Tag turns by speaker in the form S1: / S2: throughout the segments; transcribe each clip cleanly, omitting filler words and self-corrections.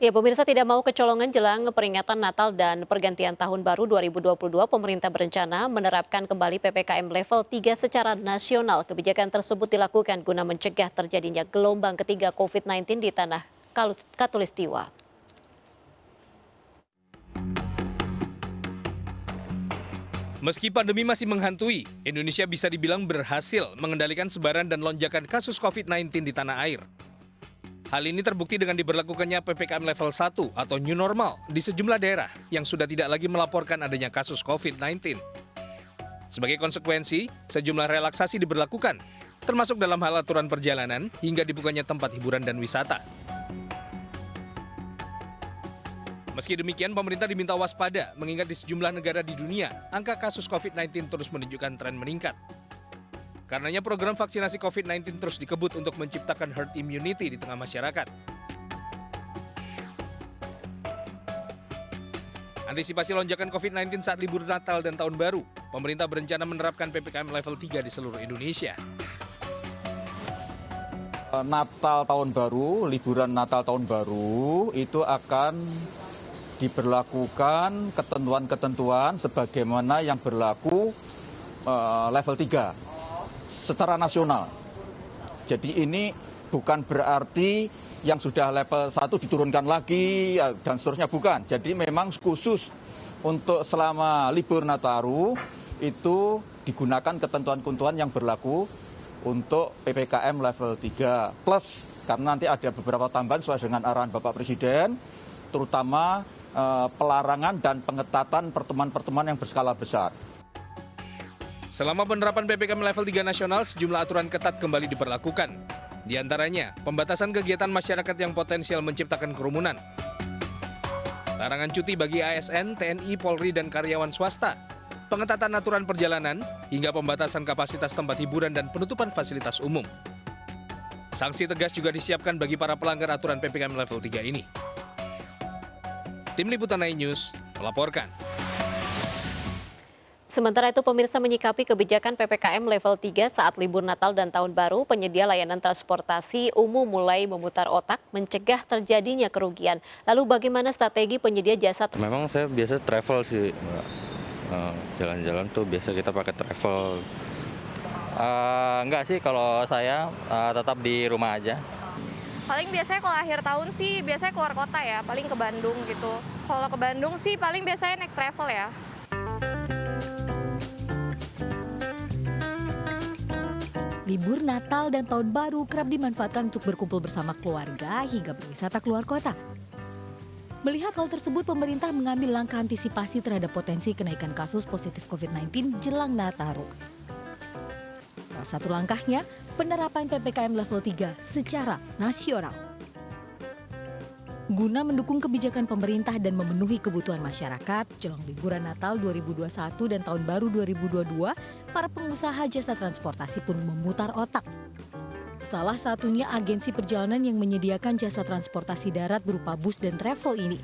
S1: Ya, pemirsa tidak mau kecolongan jelang peringatan Natal dan pergantian tahun baru 2022, pemerintah berencana menerapkan kembali PPKM level 3 secara nasional. Kebijakan tersebut dilakukan guna mencegah terjadinya gelombang ketiga COVID-19 di tanah Katulistiwa.
S2: Meski pandemi masih menghantui, Indonesia bisa dibilang berhasil mengendalikan sebaran dan lonjakan kasus COVID-19 di tanah air. Hal ini terbukti dengan diberlakukannya PPKM level 1 atau new normal di sejumlah daerah yang sudah tidak lagi melaporkan adanya kasus COVID-19. Sebagai konsekuensi, sejumlah relaksasi diberlakukan, termasuk dalam hal aturan perjalanan hingga dibukanya tempat hiburan dan wisata. Meski demikian, pemerintah diminta waspada mengingat di sejumlah negara di dunia, angka kasus COVID-19 terus menunjukkan tren meningkat. Karenanya program vaksinasi COVID-19 terus dikebut untuk menciptakan herd immunity di tengah masyarakat. Antisipasi lonjakan COVID-19 saat libur Natal dan Tahun Baru, pemerintah berencana menerapkan PPKM level 3 di seluruh Indonesia.
S3: Natal Tahun Baru, liburan Natal Tahun Baru itu akan diberlakukan ketentuan-ketentuan sebagaimana yang berlaku level 3 secara nasional. Jadi ini bukan berarti yang sudah level 1 diturunkan lagi dan seterusnya, bukan. Jadi memang khusus untuk selama libur Nataru itu digunakan ketentuan-ketentuan yang berlaku untuk PPKM level 3 plus, karena nanti ada beberapa tambahan sesuai dengan arahan Bapak Presiden, terutama pelarangan dan pengetatan pertemuan-pertemuan yang berskala besar.
S2: Selama penerapan PPKM level 3 nasional, sejumlah aturan ketat kembali diberlakukan. Di antaranya, pembatasan kegiatan masyarakat yang potensial menciptakan kerumunan, larangan cuti bagi ASN, TNI, Polri, dan karyawan swasta, pengetatan aturan perjalanan, hingga pembatasan kapasitas tempat hiburan dan penutupan fasilitas umum. Sanksi tegas juga disiapkan bagi para pelanggar aturan PPKM level 3 ini. Tim Liputan iNews melaporkan.
S1: Sementara itu, pemirsa, menyikapi kebijakan PPKM level 3 saat libur Natal dan Tahun Baru, penyedia layanan transportasi umum mulai memutar otak mencegah terjadinya kerugian. Lalu bagaimana strategi penyedia jasa?
S4: Memang saya biasa travel sih, Mbak. Jalan-jalan tuh biasa kita pakai travel. Enggak sih, kalau saya tetap di rumah aja.
S5: Paling biasanya kalau akhir tahun sih biasanya keluar kota ya, paling ke Bandung gitu. Kalau ke Bandung sih paling biasanya naik travel ya.
S6: Libur Natal dan Tahun Baru kerap dimanfaatkan untuk berkumpul bersama keluarga hingga berwisata keluar kota. Melihat hal tersebut, pemerintah mengambil langkah antisipasi terhadap potensi kenaikan kasus positif COVID-19 jelang Nataru. Salah satu langkahnya, penerapan PPKM level 3 secara nasional. Guna mendukung kebijakan pemerintah dan memenuhi kebutuhan masyarakat, jelang liburan Natal 2021 dan Tahun Baru 2022, para pengusaha jasa transportasi pun memutar otak. Salah satunya agensi perjalanan yang menyediakan jasa transportasi darat berupa bus dan travel ini.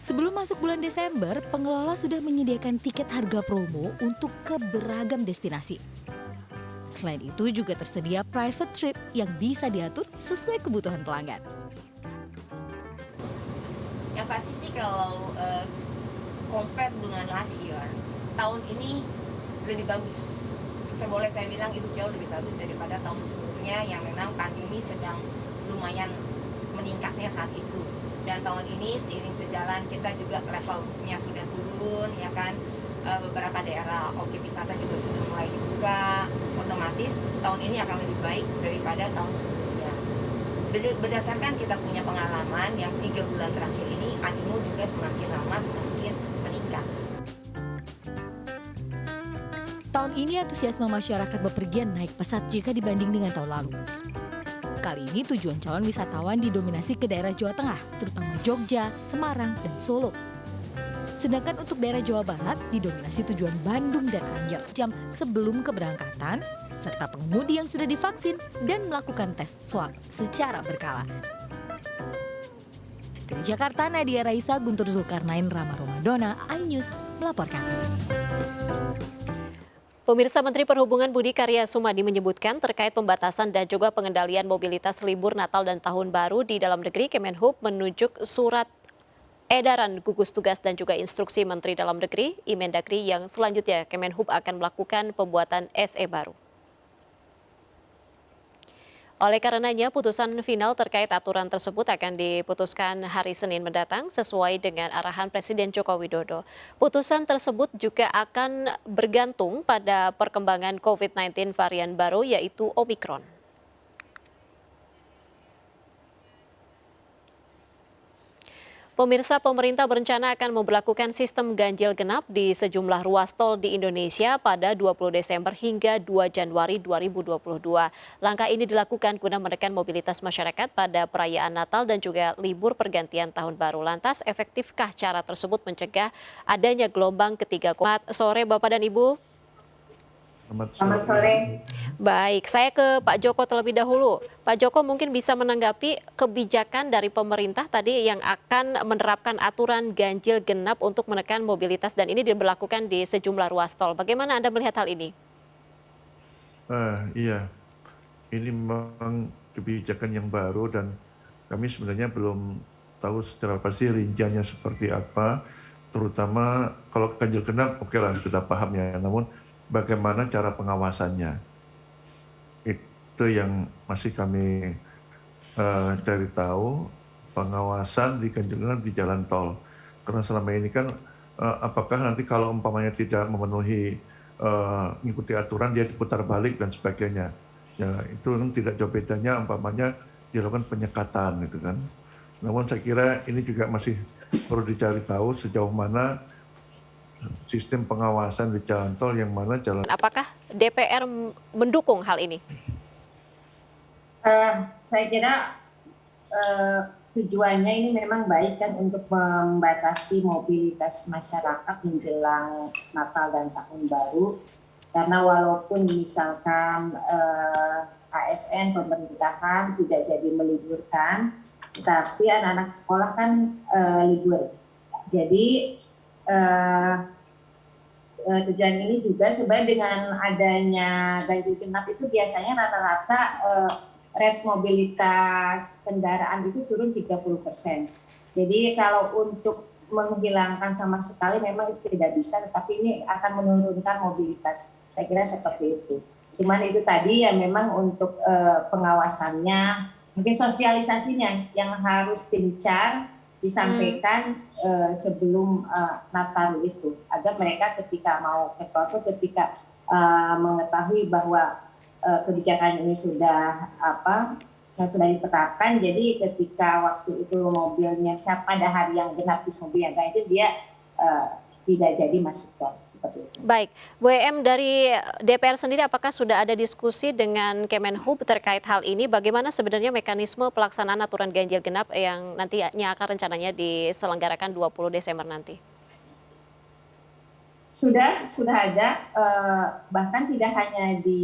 S6: Sebelum masuk bulan Desember, pengelola sudah menyediakan tiket harga promo untuk ke beragam destinasi. Selain itu juga tersedia private trip yang bisa diatur sesuai kebutuhan pelanggan.
S7: Yang pasti sih kalau compare dengan last year, tahun ini lebih bagus. Boleh saya bilang itu jauh lebih bagus daripada tahun sebelumnya yang memang pandemi sedang lumayan meningkatnya saat itu. Dan tahun ini seiring sejalan kita juga levelnya sudah turun, ya kan. Beberapa daerah objek wisata juga sudah mulai dibuka, otomatis tahun ini akan lebih baik daripada tahun sebelumnya. Berdasarkan kita punya pengalaman yang 3 bulan terakhir ini, animo juga semakin lama semakin meningkat.
S6: Tahun ini antusiasme masyarakat bepergian naik pesat jika dibanding dengan tahun lalu. Kali ini tujuan calon wisatawan didominasi ke daerah Jawa Tengah, terutama Jogja, Semarang, dan Solo. Sedangkan untuk daerah Jawa Barat didominasi tujuan Bandung dan Anyer jam sebelum keberangkatan, serta pengemudi yang sudah divaksin dan melakukan tes swab secara berkala. Dari Jakarta, Nadia Raisa, Guntur Zulkarnain, Rama Romadona, iNews melaporkan.
S1: Pemirsa, Menteri Perhubungan Budi Karya Sumadi menyebutkan terkait pembatasan dan juga pengendalian mobilitas libur Natal dan Tahun Baru di dalam negeri, Kemenhub menunjuk surat edaran gugus tugas dan juga instruksi Menteri Dalam Negeri, Imendagri, yang selanjutnya Kemenhub akan melakukan pembuatan SE baru. Oleh karenanya, putusan final terkait aturan tersebut akan diputuskan hari Senin mendatang sesuai dengan arahan Presiden Joko Widodo. Putusan tersebut juga akan bergantung pada perkembangan COVID-19 varian baru yaitu Omikron. Pemirsa, pemerintah berencana akan memberlakukan sistem ganjil genap di sejumlah ruas tol di Indonesia pada 20 Desember hingga 2 Januari 2022. Langkah ini dilakukan guna menekan mobilitas masyarakat pada perayaan Natal dan juga libur pergantian Tahun Baru. Lantas, efektifkah cara tersebut mencegah adanya gelombang ketiga? Selamat sore Bapak dan Ibu.
S8: Selamat sore.
S1: Baik, saya ke Pak Joko terlebih dahulu. Pak Joko mungkin bisa menanggapi kebijakan dari pemerintah tadi yang akan menerapkan aturan ganjil genap untuk menekan mobilitas dan ini diberlakukan di sejumlah ruas tol. Bagaimana Anda melihat hal ini?
S8: Iya, ini memang kebijakan yang baru dan kami sebenarnya belum tahu secara pasti rinciannya seperti apa. Terutama kalau ganjil genap, oke lah kita paham ya. Namun bagaimana cara pengawasannya? Itu yang masih kami cari tahu, pengawasan di ganjil genap di jalan tol. Karena selama ini kan apakah nanti kalau umpamanya tidak memenuhi mengikuti aturan dia diputar balik dan sebagainya. Ya itu kan tidak jauh bedanya umpamanya dilakukan penyekatan gitu kan. Namun saya kira ini juga masih perlu dicari tahu sejauh mana sistem pengawasan di jalan tol yang mana jalan.
S1: Apakah DPR mendukung hal ini?
S9: Saya kira tujuannya ini memang baik kan untuk membatasi mobilitas masyarakat menjelang Natal dan Tahun Baru. Karena walaupun misalkan ASN pemerintahan tidak jadi meliburkan, tapi anak-anak sekolah kan libur. Jadi tujuan ini juga sebenarnya dengan adanya ganjil genap itu biasanya rata-rata rate mobilitas kendaraan itu turun 30%. Jadi kalau untuk menghilangkan sama sekali memang itu tidak bisa, tetapi ini akan menurunkan mobilitas. Saya kira seperti itu. Cuman itu tadi ya memang untuk pengawasannya, mungkin sosialisasinya yang harus gencar disampaikan sebelum Natal itu, agar mereka ketika mau ke tol, ketika mengetahui bahwa kebijakan ini sudah sudah diterapkan, jadi ketika waktu itu mobilnya pada hari yang genap di mobilnya ganjil dia tidak jadi masuk tol seperti itu.
S1: Baik, Bu Em, dari DPR sendiri apakah sudah ada diskusi dengan Kemenhub terkait hal ini? Bagaimana sebenarnya mekanisme pelaksanaan aturan ganjil genap yang nantinya akan rencananya diselenggarakan 20 Desember nanti?
S9: Sudah ada, bahkan tidak hanya di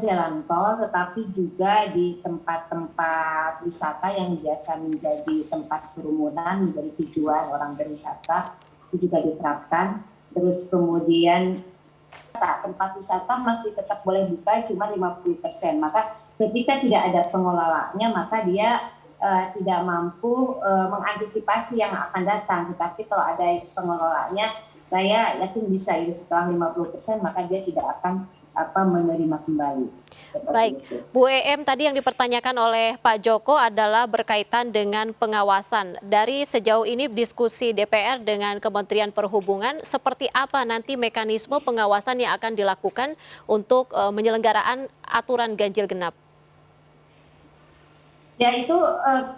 S9: jalan tol, tetapi juga di tempat-tempat wisata yang biasa menjadi tempat kerumunan, menjadi tujuan orang berwisata, itu juga diterapkan. Terus kemudian tempat wisata masih tetap boleh buka cuma 50%. Maka ketika tidak ada pengelolanya, maka dia tidak mampu mengantisipasi yang akan datang. Tetapi kalau ada pengelolanya, saya yakin bisa setelah 50%, maka dia tidak akan menerima kembali.
S1: Baik, itu. Bu Em, tadi yang dipertanyakan oleh Pak Joko adalah berkaitan dengan pengawasan. Dari sejauh ini diskusi DPR dengan Kementerian Perhubungan, seperti apa nanti mekanisme pengawasan yang akan dilakukan untuk penyelenggaraan aturan ganjil genap?
S9: Ya itu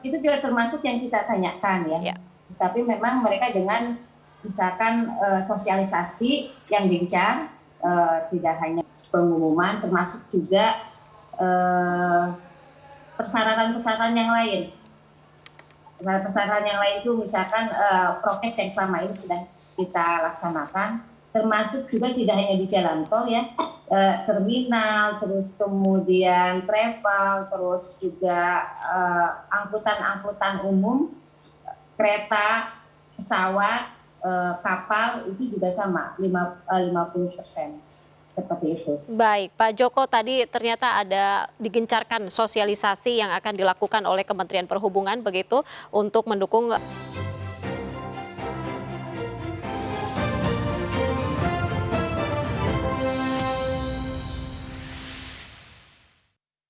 S9: juga termasuk yang kita tanyakan ya. Tapi memang mereka dengan misalkan sosialisasi yang gencar, tidak hanya pengumuman, termasuk juga persyaratan-persyaratan yang lain. Persyaratan yang lain itu misalkan prokes yang selama ini sudah kita laksanakan, termasuk juga tidak hanya di jalan tol ya, terminal, terus kemudian travel, terus juga angkutan-angkutan umum, kereta, pesawat, kapal itu juga sama 50%, seperti itu.
S1: Baik, Pak Joko, tadi ternyata ada digencarkan sosialisasi yang akan dilakukan oleh Kementerian Perhubungan begitu untuk mendukung